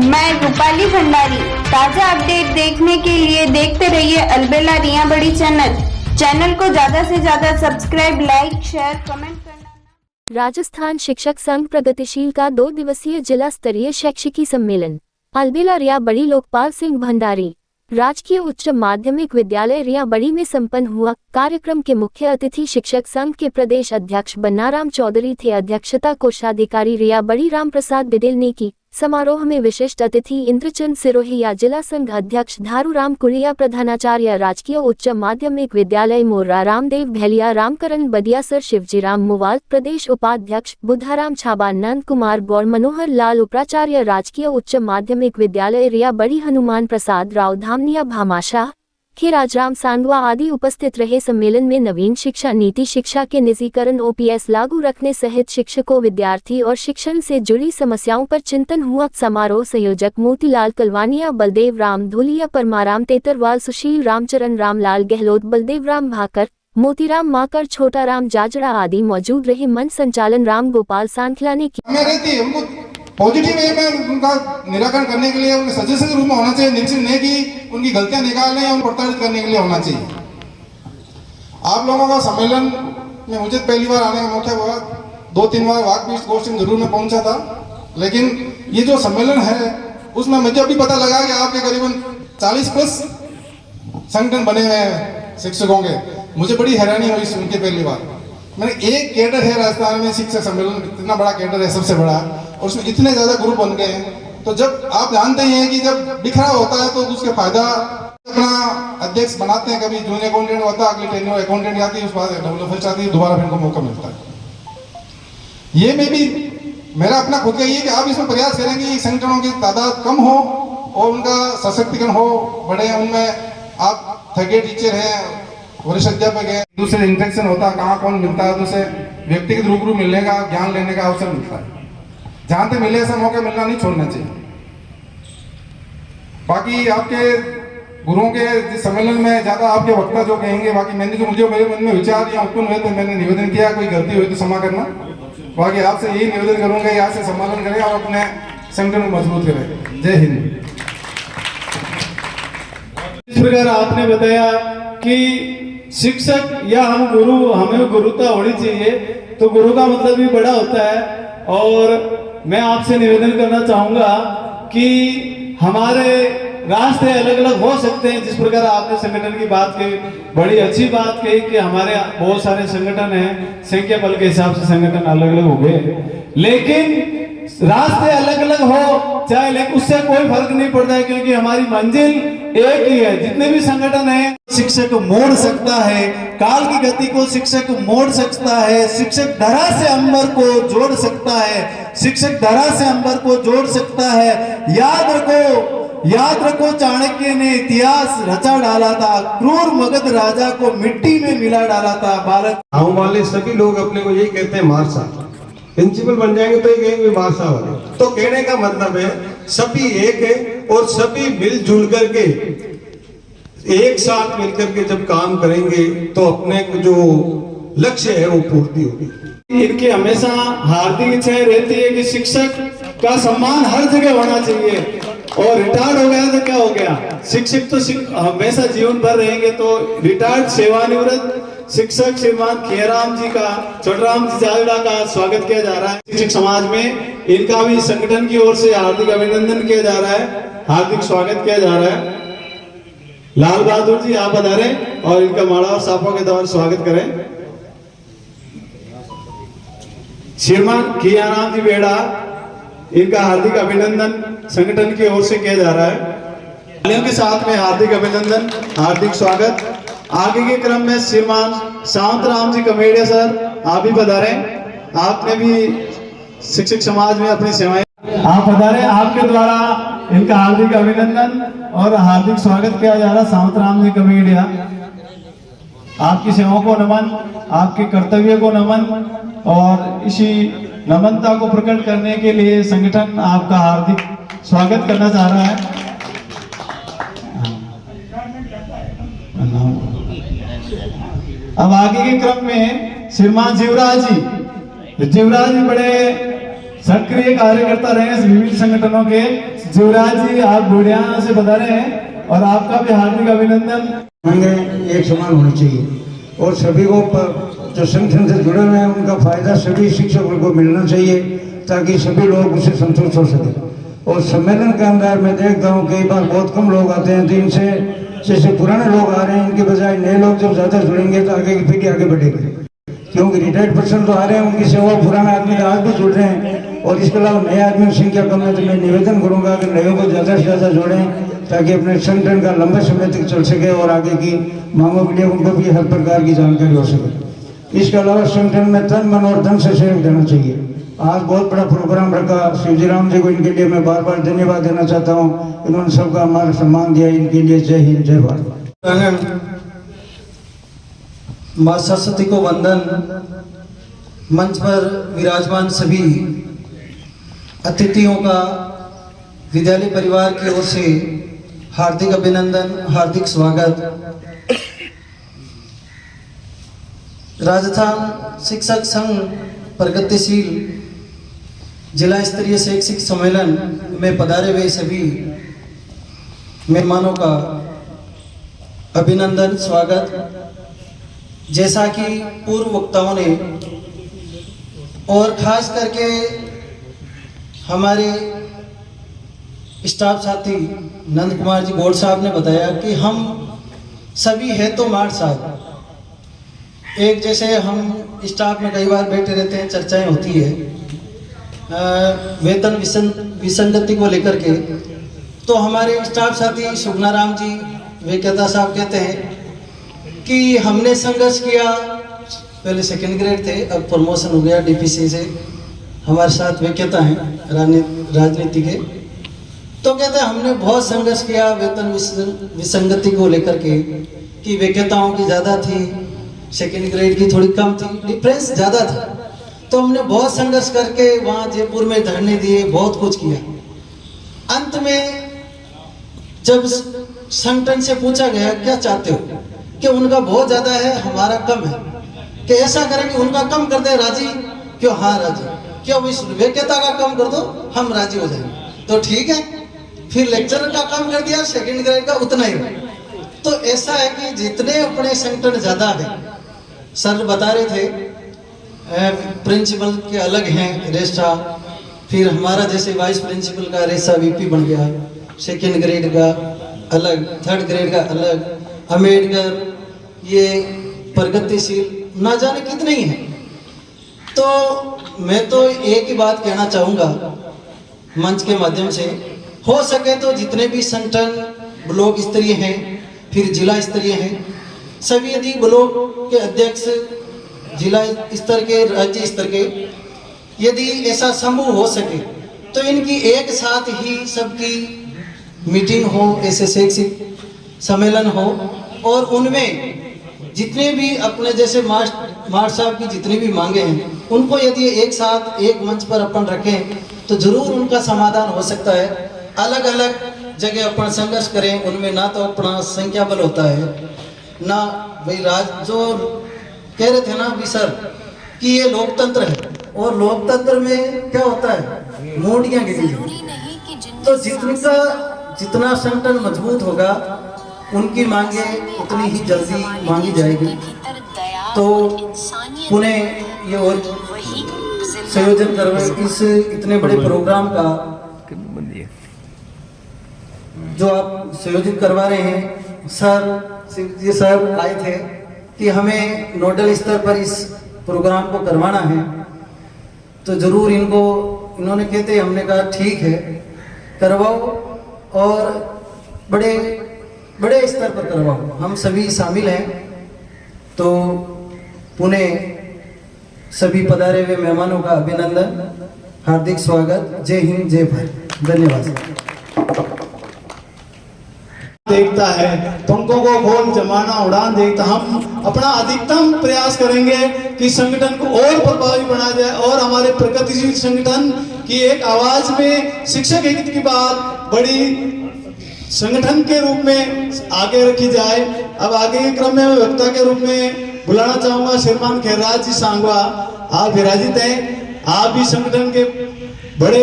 मैं रूपाली भंडारी। ताजा अपडेट देखने के लिए देखते रहिए अलबेला रिया बड़ी चैनल को ज्यादा से ज्यादा सब्सक्राइब, लाइक, शेयर, कमेंट करना। राजस्थान शिक्षक संघ प्रगतिशील का 2 दिवसीय जिला स्तरीय शैक्षिकी सम्मेलन अलबेला रिया बड़ी लोकपाल सिंह भंडारी राजकीय उच्च माध्यमिक विद्यालय रिया बड़ी में संपन्न हुआ। कार्यक्रम के मुख्य अतिथि शिक्षक संघ के प्रदेश अध्यक्ष बन्नाराम चौधरी थे। अध्यक्षता कोषाधिकारी रिया बड़ी राम प्रसाद बिदिल ने की। समारोह में विशिष्ट अतिथि इंद्रचंद सिरोहिया, जिला संघ अध्यक्ष धारूराम कुलिया, प्रधानाचार्य राजकीय उच्च माध्यमिक विद्यालय मोर्रा रामदेव भैलिया, रामकरण बदिया सर, शिवजीराम मुवाल, प्रदेश उपाध्यक्ष बुद्धाराम छाबा, नंद कुमार गौड़, मनोहर लाल, उपाचार्य राजकीय उच्च माध्यमिक विद्यालय रिया बड़ी, हनुमान प्रसाद राव, धामनिया भामाशाह के राजराम सांगवा आदि उपस्थित रहे। सम्मेलन में नवीन शिक्षा नीति, शिक्षा के निजीकरण, ओपीएस लागू रखने सहित शिक्षकों, विद्यार्थी और शिक्षण से जुड़ी समस्याओं पर चिंतन हुआ। समारोह संयोजक मोतीलाल कलवानिया, बलदेव राम धूलिया, परमाराम तेतरवाल, सुशील रामचरण, रामलाल गहलोत, बलदेव राम भाकर, मोतीराम माकर, छोटाराम जाजड़ा आदि मौजूद रहे। मंच संचालन राम गोपाल सांखला ने किया। पॉजिटिव वे में उनका निराकरण करने के लिए उनके सजेशन के रूप में होना चाहिए, निरीक्षण नहीं कि उनकी गलतियां निकालने या उनको प्रताड़ित करने के लिए होना चाहिए। आप लोगों का सम्मेलन में मुझे पहली बार आने का मौका हुआ, 2-3 बार वाकपीठ गोष्ठी में जरूर मैं पहुंचा था, लेकिन ये जो सम्मेलन है उसमें मुझे अभी पता लगा कि आपके करीबन 40+ संगठन बने हुए हैं शिक्षकों के। मुझे बड़ी हैरानी हुई सुन के पहली बार। मैंने एक कैडर है राजस्थान में शिक्षक सम्मेलन, इतना बड़ा कैडर है, सबसे बड़ा, और उसमें इतने ज्यादा ग्रुप बन गए हैं। तो जब आप जानते ही हैं कि जब बिखरा होता है तो उसके फायदा अपना अध्यक्ष बनाते हैं, कभी जूनियर अकाउंटेंट होता है, अगली टेन्योर अकाउंटेंट आती है, उस बाद डेवलपर आती है, दोबारा फिर उनको मौका मिलता है। ये में भी मेरा अपना खुद का ये कि आप इसमें प्रयास करेंगे कि संगठनों की तादाद कम हो और उनका सशक्तिकरण हो, बढ़े। उनमें आप थर्ड ग्रेड टीचर हैं, वरिष्ठ अध्यापक है, दूसरे इंटरेक्शन होता है, कहाँ कौन मिलता है, दूसरे व्यक्तिगत रूबरू मिलने का, ज्ञान लेने का अवसर मिलता है। जहां तक मिले ऐसा मौका मिलना नहीं छोड़ना चाहिए। बाकी आपके गुरुओं के सम्मेलन में ज्यादा आपके वक्ता जो कहेंगे, बाकी मैंने जो मुझे मेरे मन में विचार या उत्पन्न हुए तो मैंने निवेदन किया, कोई गलती हुई तो क्षमा करना। बाकी आपसे यही निवेदन करूंगा, यहाँ से सम्मेलन करें और अपने संगठन को मजबूत करें। जय हिंद। इस प्रकार आपने बताया कि शिक्षक या हम गुरु, हमें गुरुता होनी चाहिए, तो गुरु का मतलब भी बड़ा होता है। और मैं आपसे निवेदन करना चाहूंगा कि हमारे रास्ते अलग अलग हो सकते हैं। जिस प्रकार आपने संगठन की बात कही, बड़ी अच्छी बात कही कि हमारे बहुत सारे संगठन हैं, संख्या बल के हिसाब से संगठन अलग अलग हो गए, लेकिन रास्ते अलग अलग हो चाहे, लेकिन उससे कोई फर्क नहीं पड़ता है, क्योंकि हमारी मंजिल एक ही है। जितने भी संगठन हैं, शिक्षक मोड़ सकता है, काल की गति को शिक्षक मोड़ सकता है, शिक्षक धरा से अंबर को जोड़ सकता है, शिक्षक धरा से अंबर को जोड़ सकता है। याद रखो चाणक्य ने इतिहास रचा डाला था, क्रूर मगध राजा को मिट्टी में मिला डाला था। भारत गाँव वाले सभी लोग अपने को यही कहते हैं मारसा, प्रिंसिपल बन जाएंगे तो ये कहेंगे मारसा वाले। तो कहने का मतलब है सभी एक है और सभी मिलजुल करके एक साथ मिलकर के जब काम करेंगे तो अपने जो लक्ष्य है वो पूर्ति होगी। इनकी हमेशा हार्दिक इच्छा रहती है कि शिक्षक का सम्मान हर जगह होना चाहिए, और रिटायर्ड हो गया तो क्या हो गया, शिक्षक तो हमेशा जीवन भर रहेंगे। तो रिटायर्ड सेवानिवृत्त शिक्षक श्रीमान खेराम जी का, छोटराम जी जाजड़ा का स्वागत किया जा रहा है। शिक्षक समाज में इनका भी संगठन की ओर से हार्दिक अभिनंदन किया जा रहा है, हार्दिक स्वागत किया जा रहा है। लाल बहादुर जी आप पधारे और इनका माला और साफों के द्वारा स्वागत करें। श्रीमान कियाराम जी बेड़ा, इनका हार्दिक अभिनंदन संगठन की ओर से किया जा रहा है। तालियों के साथ में हार्दिक अभिनंदन, हार्दिक स्वागत। आगे के क्रम में श्रीमान सावंतराम जी कमेडिया सर आप भी पधारे, आपने भी शिक्षक समाज में अपनी सेवाएं, आप पधारे। आपके द्वारा इनका हार्दिक अभिनंदन और हार्दिक स्वागत किया जा रहा। सावंतराम जी कमेडिया, आपकी सेवाओं को नमन, आपके कर्तव्य को नमन, और इसी नमनता को प्रकट करने के लिए संगठन आपका हार्दिक स्वागत करना चाह रहा है। अब आगे के क्रम में श्रीमान जीवराज जी बड़े सक्रिय कार्यकर्ता रहे विभिन्न संगठनों के। युवराज जी आप बुढ़ियाना से बता रहे हैं और आपका भी हार्दिक अभिनंदन। मांगे एक समान होनी चाहिए और सभी को जो संगठन से जुड़े हुए हैं उनका फायदा सभी शिक्षकों को मिलना चाहिए ताकि सभी लोग उससे संतुष्ट हो सके। और सम्मेलन के अंदर मैं देखता हूँ कई बार बहुत कम लोग आते हैं, तो इनसे जैसे पुराने लोग आ रहे हैं इनके बजाय नए लोग जब ज़्यादा जुड़ेंगे तो आगे की पीढ़ी आगे बढ़ेगी, क्योंकि रिटायर्ड पर्सन तो आ रहे हैं उनकी सेवा पुराने आदमी आज भी जुड़ रहे हैं। और इसके अलावा नए आदमी की संख्या कम है, तो मैं निवेदन करूँगा कि नयों को ज़्यादा से ज़्यादा जोड़ें ताकि अपने संगठन का लंबे समय तक चल सके और आगे की मांगों के लिए उनको भी हर प्रकार की जानकारी हो सके। इसके अलावा संगठन में तन मन और धन से सहयोग देना चाहिए। आज बहुत बड़ा प्रोग्राम रखा, शिवजी राम जी को इनके लिए मैं बार बार धन्यवाद देना चाहता हूँ, इन्होंने सबका हमारा सम्मान दिया, इनके लिए जय हिंद जय भारत। माँ सरस्वती को वंदन। मंच पर विराजमान सभी अतिथियों का विद्यालय परिवार की ओर से हार्दिक अभिनंदन, हार्दिक स्वागत। राजस्थान शिक्षक संघ प्रगतिशील जिला स्तरीय शैक्षिक सम्मेलन में पधारे हुए सभी मेहमानों का अभिनंदन, स्वागत। जैसा कि पूर्व वक्ताओं ने और खास करके हमारे स्टाफ साथी नंद कुमार जी गौड़ साहब ने बताया कि हम सभी है तो मार्ट साहब एक जैसे। हम स्टाफ में कई बार बैठे रहते हैं, चर्चाएं होती है वेतन विसंगति को लेकर के। तो हमारे स्टाफ साथी सुगना राम जी वेक्यता साहब कहते हैं कि हमने संघर्ष किया, पहले सेकंड ग्रेड थे, अब प्रमोशन हो गया डीपीसी से। हमारे साथ वेक्यता हैं राजनीति के। तो कहते हैं हमने बहुत संघर्ष किया वेतन विसंगति को लेकर के कि वेक्यताओं की ज़्यादा थी, सेकंड ग्रेड की थोड़ी कम थी, डिफरेंस ज़्यादा था। तो हमने बहुत संघर्ष करके वहाँ जयपुर में धरने दिए, बहुत कुछ किया। अंत में जब संगठन से पूछा गया क्या चाहते हो, कि उनका बहुत ज़्यादा है हमारा कम है, कि ऐसा करें कि उनका कम कर दे, राजी क्यों? हाँ राजी। क्यों? इस वेक्यता का कम कर दो, हम राजी हो जाएंगे। तो ठीक है, फिर लेक्चरर का कम कर दिया, सेकंड ग्रेड का उतना ही। तो ऐसा है कि जितने अपने संगठन ज़्यादा है, सर बता रहे थे प्रिंसिपल के अलग हैं रेस्टा, फिर हमारा जैसे वाइस प्रिंसिपल का रेसा वीपी बन गया, सेकंड ग्रेड का अलग, थर्ड ग्रेड का अलग, अम्बेडकर, ये प्रगतिशील, ना जाने कितने ही हैं। तो मैं तो एक ही बात कहना चाहूँगा मंच के माध्यम से, हो सके तो जितने भी संगठन ब्लॉक स्तरीय हैं, फिर जिला स्तरीय हैं, सभी यदि ब्लॉक के अध्यक्ष, जिला स्तर के, राज्य स्तर के, यदि ऐसा समूह हो सके तो इनकी एक साथ ही सबकी मीटिंग हो, ऐसे शैक्षिक सम्मेलन हो, और उनमें जितने भी अपने जैसे मास्टर साहब की जितनी भी मांगे हैं उनको यदि एक साथ एक मंच पर अपन रखें तो जरूर उनका समाधान हो सकता है। अलग अलग जगह अपन संघर्ष करें, उनमें ना तो अपना संख्या बल होता है, ना भाई राज जो कह रहे थे ना अभी सर कि ये लोकतंत्र है, और लोकतंत्र में क्या होता है, मोड़ियां गिरी जाएंगी। तो जितना संगठन मजबूत होगा उनकी मांगे उतनी ही जल्दी मांगी जाएगी। तो पुनः ये और संयोजन करवाए इस इतने बड़े प्रोग्राम का जो आप संयोजित करवा रहे हैं। सर शिवजी सर आए थे कि हमें नोडल स्तर पर इस प्रोग्राम को करवाना है, तो जरूर इन्होंने कहते, हमने कहा ठीक है करवाओ, और बड़े स्तर पर करवाओ, हम सभी शामिल हैं। तो पुनः सभी पधारे हुए मेहमानों का अभिनंदन, हार्दिक स्वागत, जय हिंद जय भारत, धन्यवाद। देखता है पंखों को खोल जमाना उड़ान देखता। हम अपना अधिकतम प्रयास करेंगे कि संगठन को और प्रभावी बनाया जाए और हमारे प्रगतिशील संगठन की एक आवाज में शिक्षक हित की बात बड़ी संगठन के रूप में आगे रखी जाए। अब आगे के क्रम में वक्ता के रूप में बुलाना चाहूंगा श्रीमान खैरराज जी सांगवा, आप विराजित हैं। आप भी संगठन के बड़े